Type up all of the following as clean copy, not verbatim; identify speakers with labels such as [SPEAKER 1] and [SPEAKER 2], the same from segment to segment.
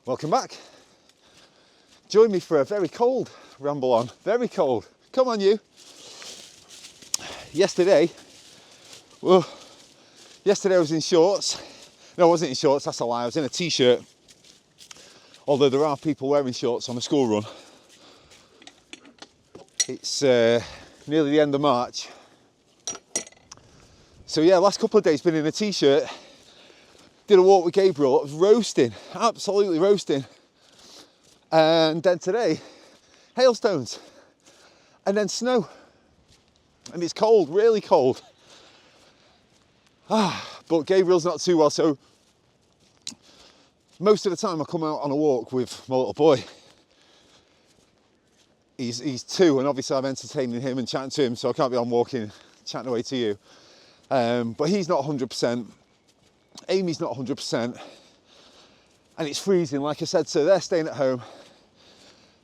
[SPEAKER 1] Welcome back. Join me for a very cold ramble on. Very cold. Come on, you. Yesterday I was in shorts. No, I wasn't in shorts, that's a lie. I was in a t-shirt. Although there are people wearing shorts on a school run. It's nearly the end of March. So yeah, last couple of days been in a t-shirt. Did a walk with Gabriel. It was roasting, absolutely roasting. And then today, hailstones. And then snow. And it's cold, really cold. But Gabriel's not too well, so most of the time I come out on a walk with my little boy. He's 2, and obviously I'm entertaining him and chatting to him, so I can't be on walking, chatting away to you. But he's not 100%. Amy's not 100%. And it's freezing, like I said, so they're staying at home.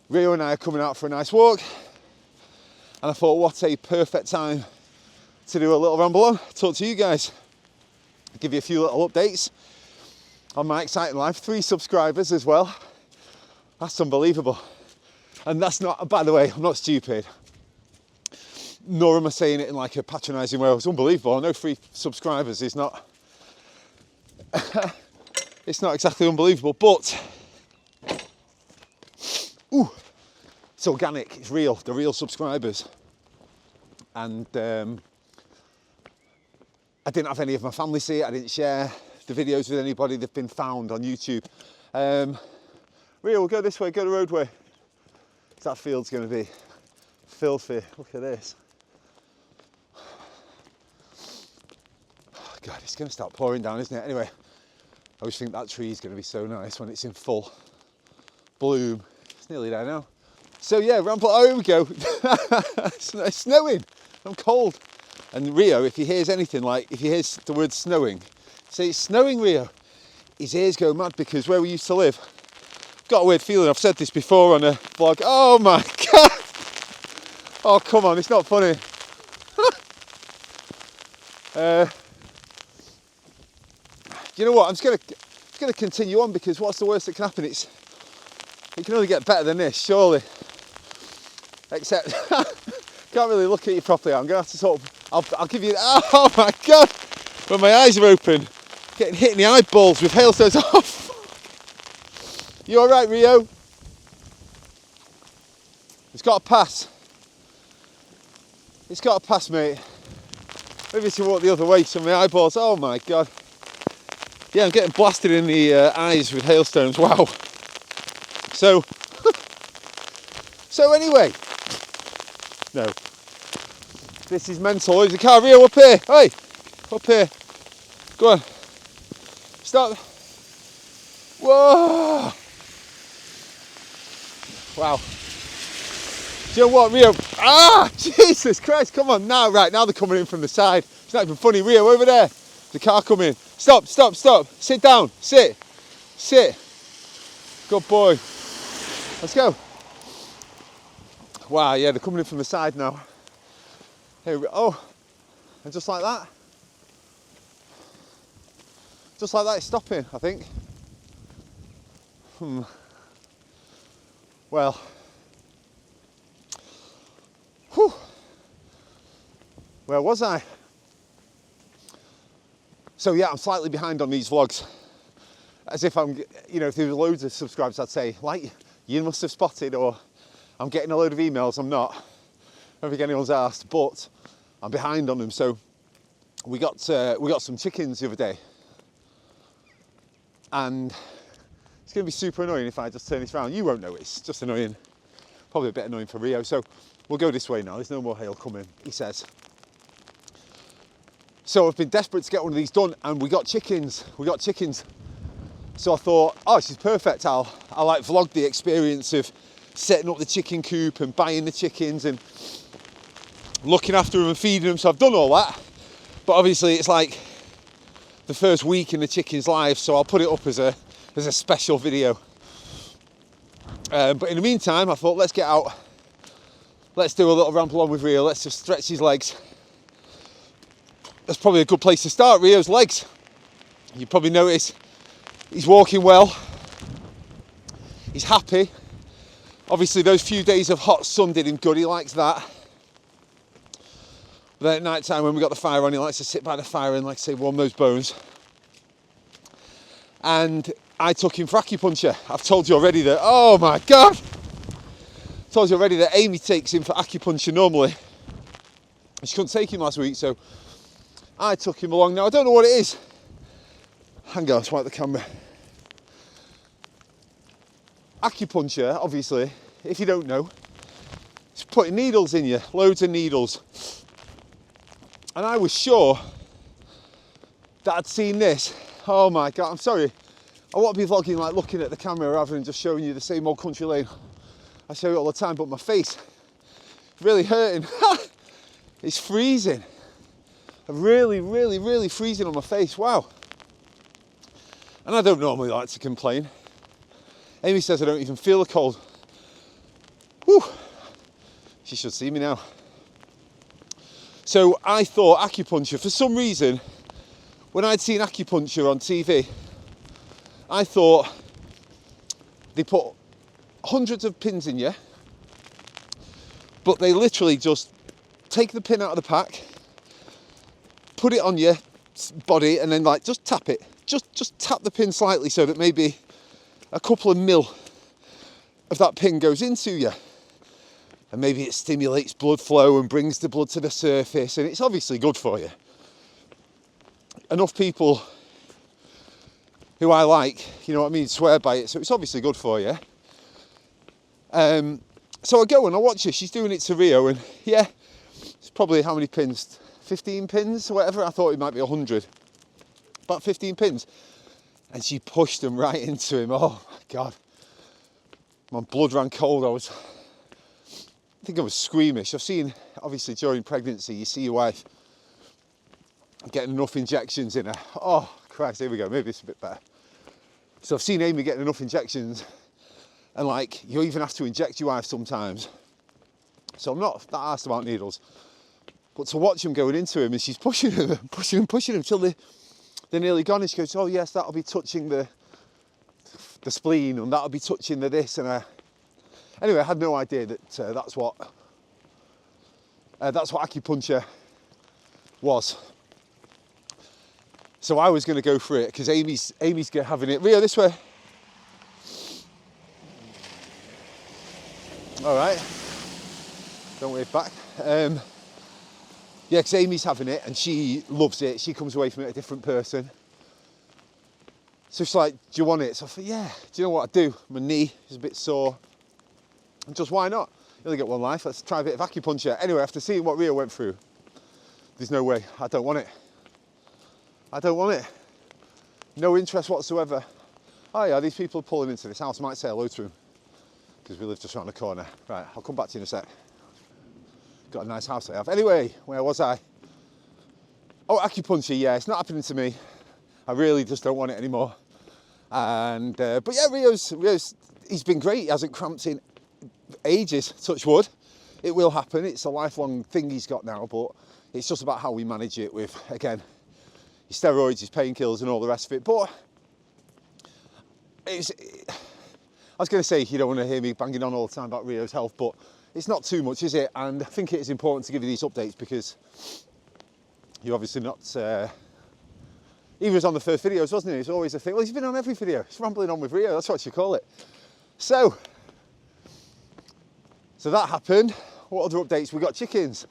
[SPEAKER 1] Rio and I are coming out for a nice walk. And I thought, what a perfect time to do a little ramble on, talk to you guys. Give you a few little updates on my exciting life. 3 subscribers as well. That's unbelievable. And that's not, by the way, I'm not stupid. Nor am I saying it in like a patronising way. It's unbelievable. I know 3 subscribers is not, it's not exactly unbelievable, but it's organic, it's real, the real subscribers. And I didn't have any of my family see it. I didn't share the videos with anybody. They've been found on YouTube. Rio, we'll go this way, go the roadway. That field's going to be filthy. Look at this. Oh God, it's going to start pouring down, isn't it? Anyway, I always think that tree is going to be so nice when it's in full bloom. It's nearly there now. So yeah, ramble. Oh, here we go. It's snowing. I'm cold. And Rio, if he hears anything, like if he hears the word snowing, say it's snowing, Rio. His ears go mad, because where we used to live, got a weird feeling. I've said this before on a vlog. Oh my God. Oh, come on. It's not funny. You know what? I'm just gonna continue on, because what's the worst that can happen? It can only get better than this, surely. Except, can't really look at you properly. I'm gonna have to sort of, I'll give you, oh my God. When my eyes are open, getting hit in the eyeballs with hailstones. Oh, you all right, Rio? It's got to pass. It's got to pass, mate. Maybe to walk the other way, some of my eyeballs. Oh my God. Yeah, I'm getting blasted in the eyes with hailstones. Wow. So anyway. No. This is mental. There's a car. Rio, up here. Hey, up here. Go on. Stop. Whoa. Wow. Do you know what, Rio? Jesus Christ, come on now. Right, now they're coming in from the side. It's not even funny. Rio, over there. The car coming. Stop. Sit down. Sit. Good boy. Let's go. Wow, yeah, they're coming in from the side now. Here we go. Oh, and just like that. Just like that, it's stopping, I think. Well, whew. Where was I? So yeah, I'm slightly behind on these vlogs. As if I'm, you know, if there were loads of subscribers, I'd say, like, you must have spotted, or I'm getting a load of emails. I'm not. I don't think anyone's asked, but I'm behind on them. So we got some chickens the other day, and it's going to be super annoying if I just turn this around. You won't notice. It's just annoying. Probably a bit annoying for Rio. So we'll go this way now. There's no more hail coming, he says. So I've been desperate to get one of these done, and we got chickens. So I thought, oh, this is perfect. I'll like vlog the experience of setting up the chicken coop and buying the chickens and looking after them and feeding them. So I've done all that, but obviously it's like the first week in the chicken's life, so I'll put it up as a special video. But in the meantime, I thought, let's get out. Let's do a little ramble on with Rio. Let's just stretch his legs. That's probably a good place to start. Rio's legs. You probably notice he's walking well. He's happy. Obviously those few days of hot sun did him good, he likes that. But then at night time when we got the fire on, he likes to sit by the fire and, like I say, warm those bones. And I took him for acupuncture. I've told you already that, oh my God! I told you already that Amy takes him for acupuncture normally. She couldn't take him last week, so I took him along. Now I don't know what it is. Hang on, swipe the camera. Acupuncture, obviously, if you don't know, it's putting needles in you, loads of needles. And I was sure that I'd seen this. Oh my God, I'm sorry. I want to be vlogging like looking at the camera rather than just showing you the same old country lane. I show you all the time, but my face is really hurting. It's freezing. Really, really, really freezing on my face, wow. And I don't normally like to complain. Amy says I don't even feel the cold. Whew. She should see me now. So I thought acupuncture, for some reason, when I'd seen acupuncture on TV, I thought they put hundreds of pins in you, but they literally just take the pin out of the pack, put it on your body, and then like just tap it. Just tap the pin slightly so that maybe a couple of mil of that pin goes into you. And maybe it stimulates blood flow and brings the blood to the surface, and it's obviously good for you. Enough people who I like, you know what I mean, swear by it, so it's obviously good for you. So I go and I watch her, she's doing it to Rio, and yeah, it's probably how many pins? 15 pins or whatever. I thought it might be 100. About 15 pins. And she pushed them right into him. Oh my God. My blood ran cold. I think I was squeamish. I've seen, obviously during pregnancy, you see your wife getting enough injections in her. Oh Christ, here we go, maybe it's a bit better. So I've seen Amy getting enough injections, and like, you even have to inject your wife sometimes. So I'm not that arsed about needles. But to watch him going into him, and she's pushing him till they're nearly gone, and she goes, oh yes, that'll be touching the spleen, and that'll be touching the this, and anyway, I had no idea that that's what acupuncture was. So I was going to go for it because Amy's having it. Rio, this way. All right. Don't wave back. Yeah, because Amy's having it and she loves it. She comes away from it a different person. So she's like, do you want it? So I thought, yeah. Do you know what I do? My knee is a bit sore. And just why not? You only get one life. Let's try a bit of acupuncture. Anyway, after seeing what Rio went through, there's no way. I don't want it. I don't want it. No interest whatsoever. Oh yeah, these people are pulling into this house. I might say hello to them because we live just around the corner. Right, I'll come back to you in a sec. Got a nice house I have. Anyway, where was I? Oh, acupuncture, yeah, it's not happening to me. I really just don't want it anymore. And, but yeah, Rio's, he's been great. He hasn't cramped in ages, touch wood. It will happen. It's a lifelong thing he's got now, but it's just about how we manage it with, again, his steroids, his painkillers and all the rest of it. But I was going to say, you don't want to hear me banging on all the time about Rio's health, but it's not too much, is it? And I think it is important to give you these updates because you're obviously not... he was on the first videos, wasn't he? It's always a thing. Well, he's been on every video. He's rambling on with Rio, that's what you call it. So that happened. What other updates? We got chickens.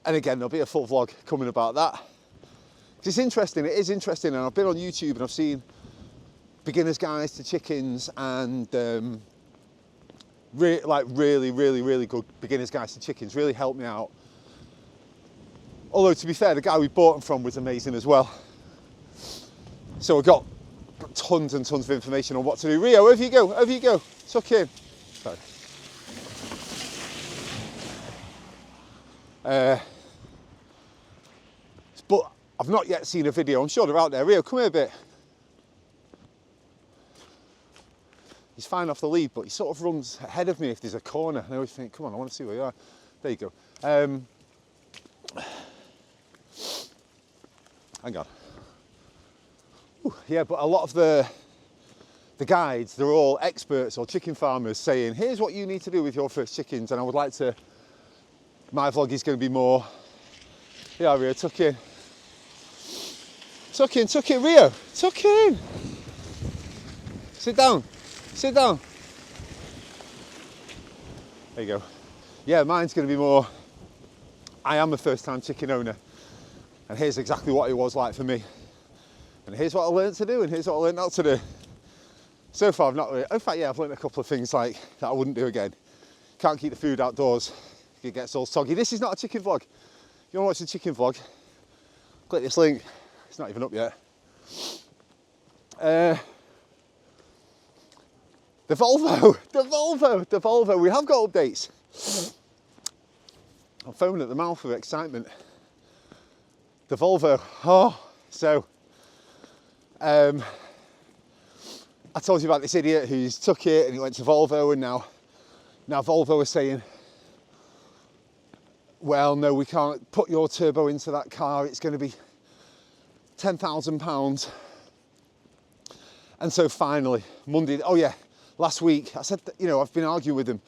[SPEAKER 1] And again, there'll be a full vlog coming about that. It's interesting, it is interesting, and I've been on YouTube and I've seen beginner's guides to chickens and really good beginner's guides to chickens, really helped me out. Although to be fair, the guy we bought them from was amazing as well. So I got tons and tons of information on what to do. Rio, over you go, over you go, tuck in. Sorry. But I've not yet seen a video. I'm sure they're out there. Rio, come here a bit. He's fine off the lead, but he sort of runs ahead of me if there's a corner. And I always think, come on, I want to see where you are. There you go. Hang on. Ooh, yeah, but a lot of the the guides, they're all experts or chicken farmers saying, here's what you need to do with your first chickens. And I would like to, my vlog is going to be more, yeah, Rio, tuck in. Tuck in, Rio, tuck in. Sit down, sit down. There you go. Yeah, mine's going to be more, I am a first time chicken owner. And here's exactly what it was like for me. And here's what I learned to do, and here's what I learned not to do. So far I've not really, in fact, yeah, I've learned a couple of things like that I wouldn't do again. Can't keep the food outdoors, it gets all soggy. This is not a chicken vlog. If you want to watch a chicken vlog, click this link. It's not even up yet. The Volvo, we have got updates. I'm foaming at the mouth with excitement. The Volvo, so, I told you about this idiot who's took it and he went to Volvo, and now Volvo is saying, well, no, we can't put your turbo into that car. It's going to be £10,000. And so finally, Monday, oh yeah, last week, I said, that, you know, I've been arguing with him,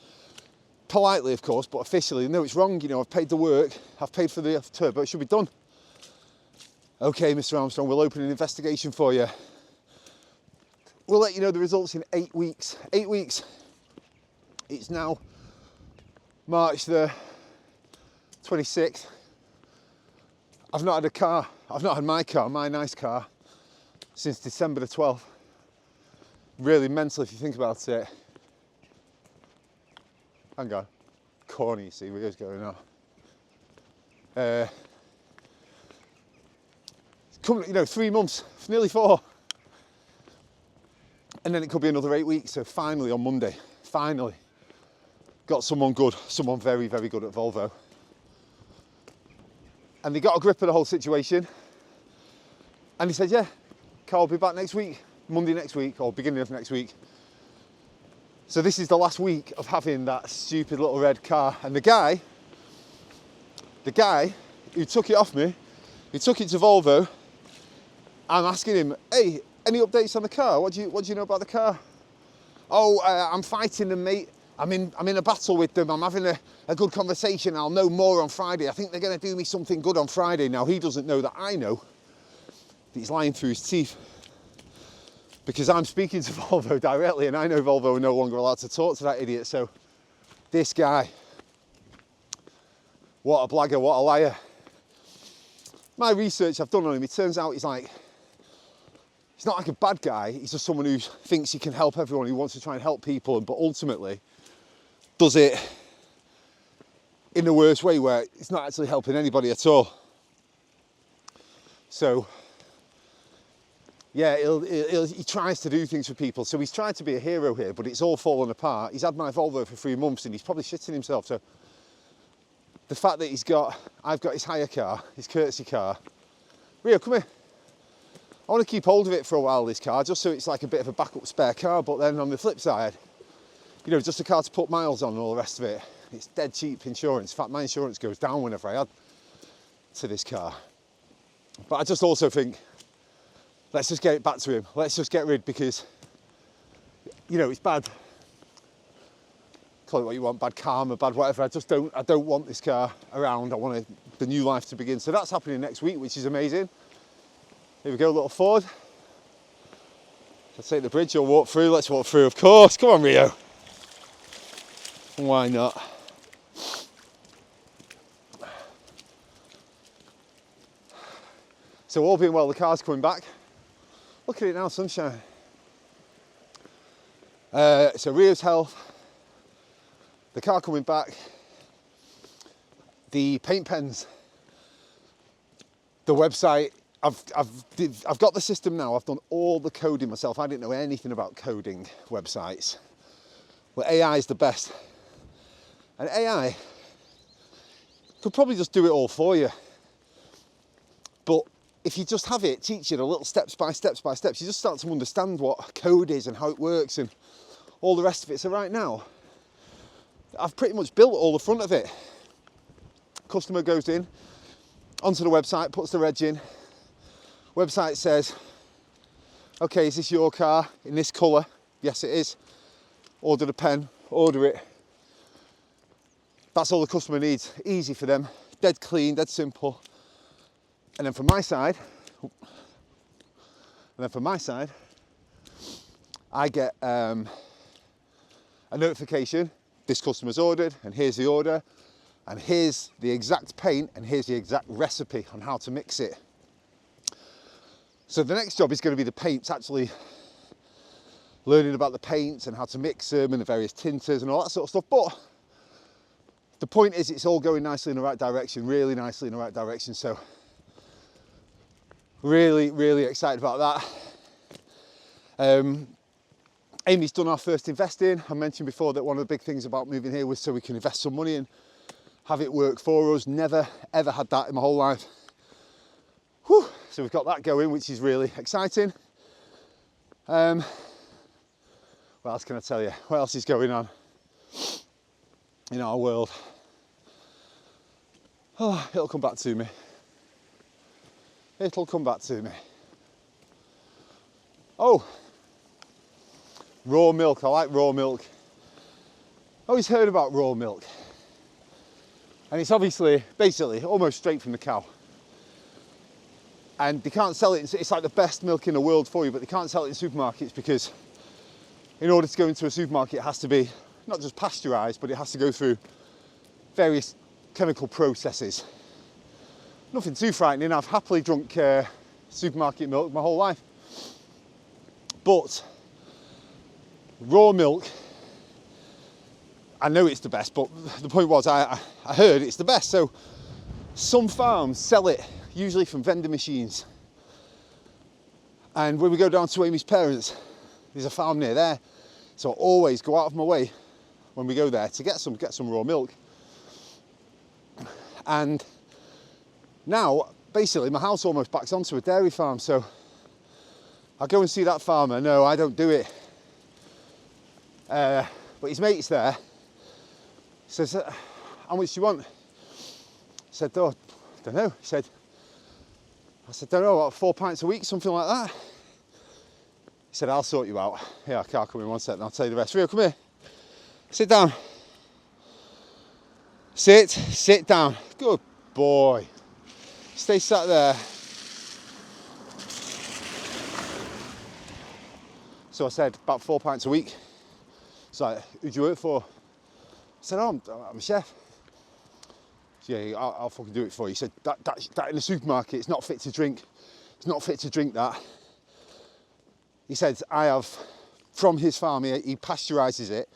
[SPEAKER 1] politely of course, but officially, no, it's wrong, you know, I've paid the work, I've paid for the turbo, it should be done. Okay, Mr. Armstrong, we'll open an investigation for you. We'll let you know the results in 8 weeks. 8 weeks. It's now March the 26th. I've not had a car, I've not had my car, my nice car, since December the 12th. Really mental if you think about it. Hang on, corny, you see, where's going on. Coming, you know, 3 months, nearly 4. And then it could be another 8 weeks. So finally on Monday, finally got someone good, someone very, very good at Volvo. And they got a grip of the whole situation. And he said, yeah, car will be back next week, Monday next week, or beginning of next week. So this is the last week of having that stupid little red car. And the guy who took it off me, he took it to Volvo. I'm asking him, hey, any updates on the car? What do you know about the car? Oh, I'm fighting them, mate. I'm in a battle with them. I'm having a good conversation. I'll know more on Friday. I think they're going to do me something good on Friday. Now, he doesn't know that I know that he's lying through his teeth, because I'm speaking to Volvo directly, and I know Volvo are no longer allowed to talk to that idiot. So this guy, what a blagger, what a liar. My research I've done on him, it turns out he's not like a bad guy. He's just someone who thinks he can help everyone, who wants to try and help people, but ultimately does it in the worst way, where it's not actually helping anybody at all. So yeah, he tries to do things for people. So he's tried to be a hero here, but it's all fallen apart. He's had my Volvo for 3 months and he's probably shitting himself. So the fact that I've got his hire car, his courtesy car. Rio, come here. I want to keep hold of it for a while, this car, just so it's like a bit of a backup spare car. But then on the flip side, you know, just a car to put miles on and all the rest of it. It's dead cheap insurance. In fact, my insurance goes down whenever I add to this car. But I just also think, let's just get it back to him. Let's just get rid, because, you know, it's bad. Call it what you want, bad karma, bad whatever. I don't want this car around. I want the new life to begin. So that's happening next week, which is amazing. Here we go, little Ford. Let's take the bridge, you'll walk through. Let's walk through, of course. Come on, Rio. Why not? So all being well, the car's coming back. Look at it now, sunshine. So Rio's health, the car coming back, the paint pens, the website. I've got the system now. I've done all the coding myself. I didn't know anything about coding websites. Well, AI is the best. And AI could probably just do it all for you. But if you just have it teach you the little steps by steps, you just start to understand what code is and how it works and all the rest of it. So right now, I've pretty much built all the front of it. Customer goes in onto the website, puts the reg in. Website says, okay, is this your car in this colour? Yes, it is. Order the pen, order it. That's all the customer needs. Easy for them, dead clean, dead simple. And then from my side, I get a notification, this customer's ordered, and here's the order, and here's the exact paint, and here's the exact recipe on how to mix it. So the next job is going to be the paints, actually learning about the paints and how to mix them and the various tinters and all that sort of stuff. But the point is, it's all going nicely in the right direction, really nicely in the right direction. So really, really excited about that. Amy's done our first investing. I mentioned before that one of the big things about moving here was so we can invest some money and have it work for us. Never, ever had that in my whole life. Whew. So we've got that going, which is really exciting. What else can I tell you? What else is going on in our world? Oh, it'll come back to me. It'll come back to me. Oh, raw milk. I like raw milk. I always heard about raw milk. And it's obviously, basically, almost straight from the cow. And they can't sell it, it's like the best milk in the world for you, but they can't sell it in supermarkets because in order to go into a supermarket, it has to be not just pasteurised, but it has to go through various chemical processes. Nothing too frightening. I've happily drunk supermarket milk my whole life. But raw milk, I know it's the best, but the point was I heard it's the best. So some farms sell it, usually from vending machines. And when we go down to Amy's parents, there's a farm near there. So I always go out of my way when we go there to get some raw milk. And now, basically, my house almost backs onto a dairy farm. So I go and see that farmer. No, I don't do it. But his mate's there. He says, how much do you want? I said, oh, I don't know. I said, don't know, about 4 pints a week, something like that. He said, I'll sort you out. Yeah, I'll come in 1 second, I'll tell you the rest. Rio, come here. Sit down. Sit down. Good boy. Stay sat there. So I said, about 4 pints a week. He's like, who do you work for? I said, oh, I'm a chef. So, yeah, I'll fucking do it for you. He said, that in the supermarket, it's not fit to drink. It's not fit to drink that. He said, I have, from his farm, he pasteurises it.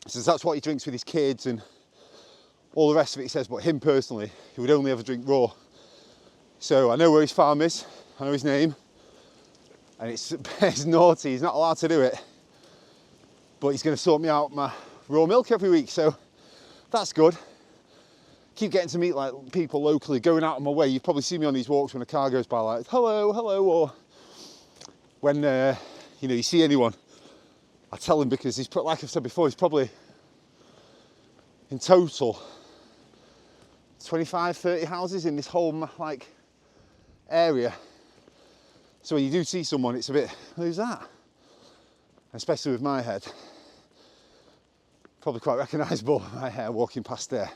[SPEAKER 1] He says that's what he drinks with his kids and all the rest of it. He says, but him personally, he would only ever drink raw. So I know where his farm is, I know his name, and it's naughty, he's not allowed to do it. But he's going to sort me out my raw milk every week, so that's good. Keep getting to meet like people locally, going out of my way. You've probably seen me on these walks when a car goes by, like hello, hello, or when you see anyone, I tell him, because he's put, like I've said before, he's probably in total 25, 30 houses in this whole like area. So when you do see someone, it's a bit, who's that? Especially with my head, probably quite recognisable, my hair walking past there.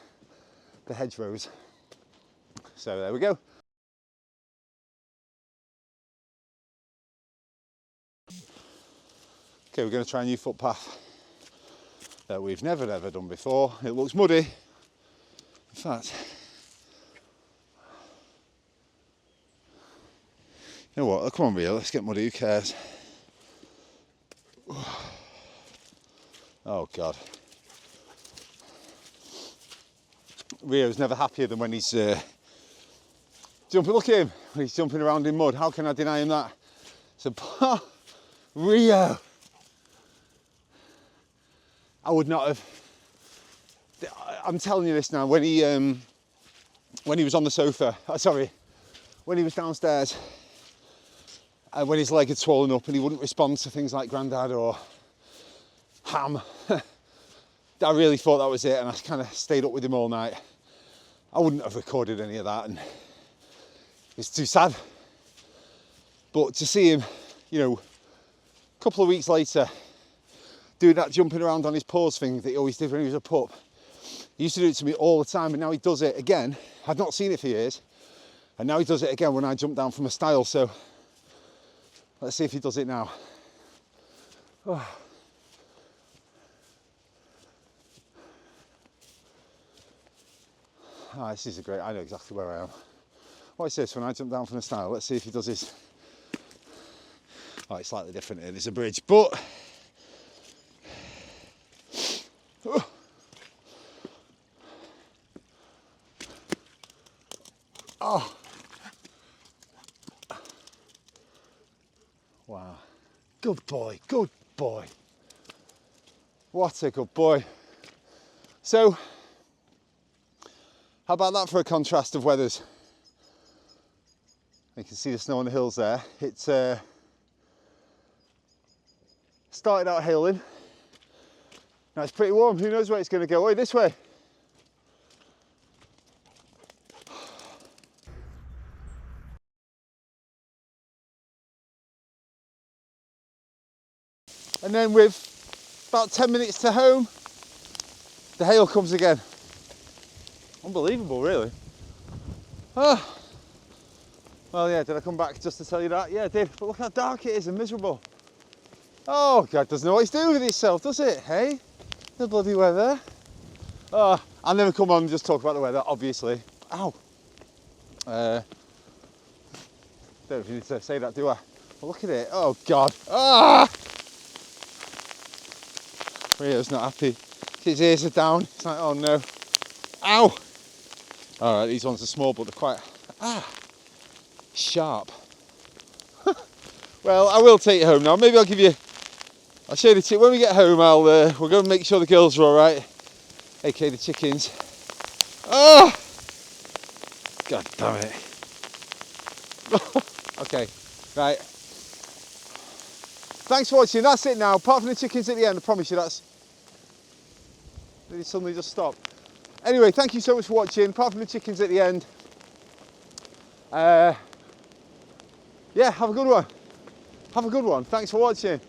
[SPEAKER 1] The hedgerows. So there we go. Okay, we're going to try a new footpath that we've never ever done before. It looks muddy. In fact, you know what? Come on, Rio, let's get muddy. Who cares? Oh God. Rio's never happier than when he's jumping. Look at him, when he's jumping around in mud. How can I deny him that? So, Rio, I would not have. I'm telling you this now. When he was on the sofa, when he was downstairs, when his leg had swollen up and he wouldn't respond to things like Grandad or Ham. I really thought that was it, and I kind of stayed up with him all night. I wouldn't have recorded any of that, and it's too sad. But to see him, couple of weeks later, doing that jumping around on his paws thing that he always did when he was a pup. He used to do it to me all the time, and now he does it again. I'd not seen it for years, and now he does it again when I jump down from a stile. So let's see if he does it now. Oh. Ah, this is I know exactly where I am. What is this? When I jump down from the stile, let's see if he does his. Oh, it's slightly different here. There's a bridge, but oh, wow, good boy, good boy. What a good boy. So, how about that for a contrast of weathers? You can see the snow on the hills there. It's started out hailing. Now it's pretty warm. Who knows where it's going to go? Oh, this way. And then with about 10 minutes to home, the hail comes again. Unbelievable, really. Oh. Well, yeah, did I come back just to tell you that? Yeah, I did. But look how dark it is and miserable. Oh, God doesn't know what he's doing with himself, does it? Hey? The bloody weather. Oh, I'll never come on and just talk about the weather, obviously. Ow. Don't know if you need to say that, do I? Well, look at it. Oh, God. Ah! Rio's not happy. His ears are down. It's like, oh, no. Ow! All right, these ones are small, but they're quite... sharp. Well, I will take you home now. Maybe I'll give you... I'll show you the tip. When we get home, we're going to make sure the girls are all right. aka the chickens. Oh! God damn it. Okay, right. Thanks for watching. That's it now. Apart from the chickens at the end, I promise you that's... Did it suddenly just stop? Anyway, thank you so much for watching. Apart from the chickens at the end. Yeah, have a good one. Have a good one. Thanks for watching.